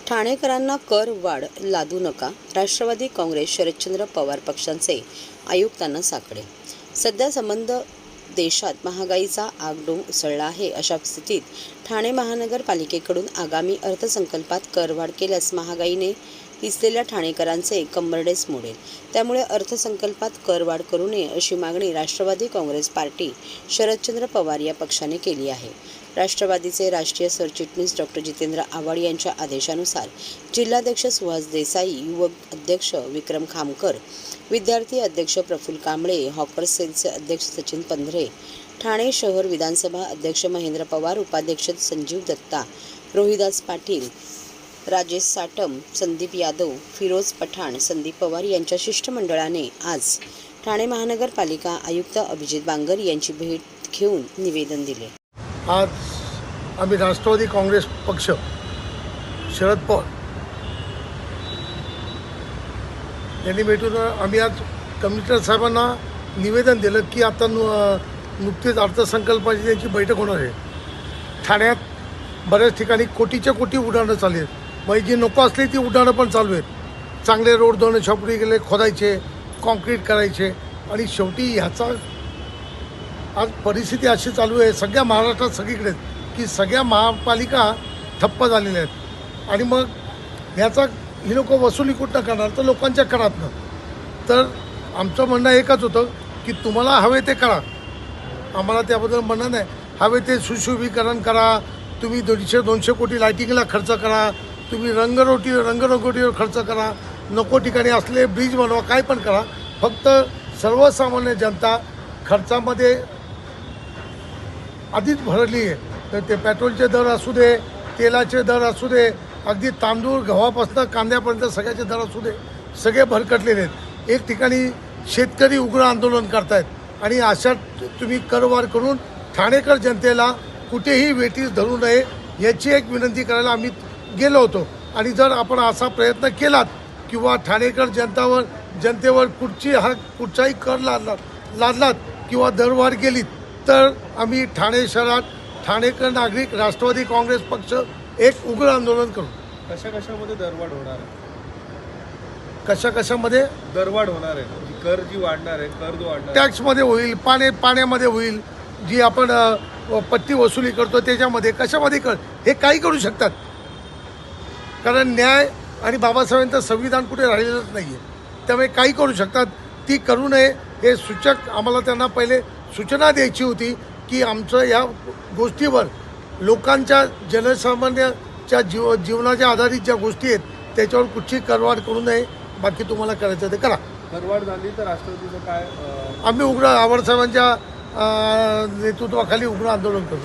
ठाणेकरांना कर वाढ लादू नका. राष्ट्रवादी काँग्रेस शरदचंद्र पवार पक्षांचे आयुक्तांना साकडे. सध्या संबंध देशात महागाईचा आगडोंब उसळला आहे. अशा स्थितीत ठाणे महानगरपालिकेकडून आगामी अर्थसंकल्पात करवाढ केल्यास महागाईने पिचलेल्या ठाणेकरांचे कंबरडेच मोडेल. त्यामुळे अर्थसंकल्पात करवाढ करू नये अशी मागणी राष्ट्रवादी काँग्रेस पार्टी शरदचंद्र पवार या पक्षाने केली आहे. राष्ट्रवादीचे राष्ट्रीय सरचिटणीस डॉ. जितेंद्र आव्हाड यांच्या आदेशानुसार जिल्हाध्यक्ष सुहास देसाई, युवक अध्यक्ष विक्रम खामकर, विद्यार्थी अध्यक्ष प्रफुल्ल कांबळे, हॉकर्स सेलचे अध्यक्ष सचिन पंधरे, ठाणे शहर विधानसभा अध्यक्ष महेंद्र पवार, उपाध्यक्ष संजीव दत्ता, रोहिदास पाटील, राजेश साटम, संदीप यादव, फिरोज पठाण, संदीप पवार यांच्या शिष्टमंडळाने आज ठाणे महानगरपालिका आयुक्त अभिजित बांगर यांची भेट घेऊन निवेदन दिले. आज आम्ही राष्ट्रवादी काँग्रेस पक्ष शरद पवार यांनी भेटून आम्ही आज कमिशनर साहेबांना निवेदन दिलं की आता नुकतीच अर्थसंकल्पाची त्यांची बैठक होणार आहे. ठाण्यात बऱ्याच ठिकाणी कोटीच्या कोटी उड्डाणं चालू आहेत. म्हणजे जी नको असली ती उड्डाणं पण चालू आहेत. चांगले रोड दोन छापडी गेले, खोदायचे, कॉन्क्रीट करायचे आणि शेवटी ह्याचा आज परिस्थिती अशी चालू आहे सगळ्या महाराष्ट्रात सगळीकडे की सगळ्या महापालिका ठप्प झालेल्या आहेत. आणि मग ह्याचा ही लोक वसुली कुठनं करणार तर लोकांच्या करातनं. तर आमचं म्हणणं एकच होतं की तुम्हाला हवे ते करा, आम्हाला त्याबद्दल म्हणणं नाही. हवे ते सुशोभीकरण करा, तुम्ही 150-200 कोटी लायटिंगला खर्च करा, तुम्ही रंगरंगोटीवर खर्च करा, नको ठिकाणी असले ब्रिज बनवा, काय पण करा. फक्त सर्वसामान्य जनता खर्चामध्ये आधीच भरली आहे. तर ते पेट्रोलचे दर असू दे, तेलाचे दर असू दे, अगदी तांदूळ गव्हापासून कांद्यापर्यंत सगळ्याचे दर असू दे, सगळे भरकटलेले आहेत. एक ठिकाणी शेतकरी उग्र आंदोलन करतायत आणि अशा तुम्ही करवाढ करून ठाणेकर जनतेला कुठेही वेठीस धरू नये याची एक विनंती करायला आम्ही गेलो होतो. आणि जर आपण असा प्रयत्न केलात किंवा ठाणेकर जनतेवर कुठचाही कर लादलात किंवा दरवाढ केलीत तर आम्ही ठाणे शहरात ठाणेकर नागरिक राष्ट्रवादी काँग्रेस पक्ष एक उग्र आंदोलन करू. कशामध्ये दरवाढ होणार आहे? कशामध्ये दरवाढ होणार आहे? कर जी वाढणार आहे, कर जो वाढणार, टॅक्समध्ये होईल, पाण्यामध्ये होईल, जी आपण पट्टी वसुली करतो त्याच्यामध्ये, कशामध्ये कर हे काही करू शकतात. कारण न्याय आणि बाबासाहेबांचं संविधान कुठे राहिलेलंच नाही आहे. त्यामुळे काही करू शकतात. ती करू नये हे सूचक आम्हाला त्यांना पहिले सूचना द्यायची होती की आमचं या गोष्टीवर लोकांच्या जनसामान्याच्या जीवनाच्या आधारित ज्या गोष्टी आहेत त्याच्यावर कुठची करवाढ करू नये. बाकी तुम्हाला करायचं ते करा. करवाढ झाली तर राष्ट्रवादीचं काय? आम्ही उग्र आव्हाड साहेबांच्या नेतृत्वाखाली उग्र आंदोलन करू.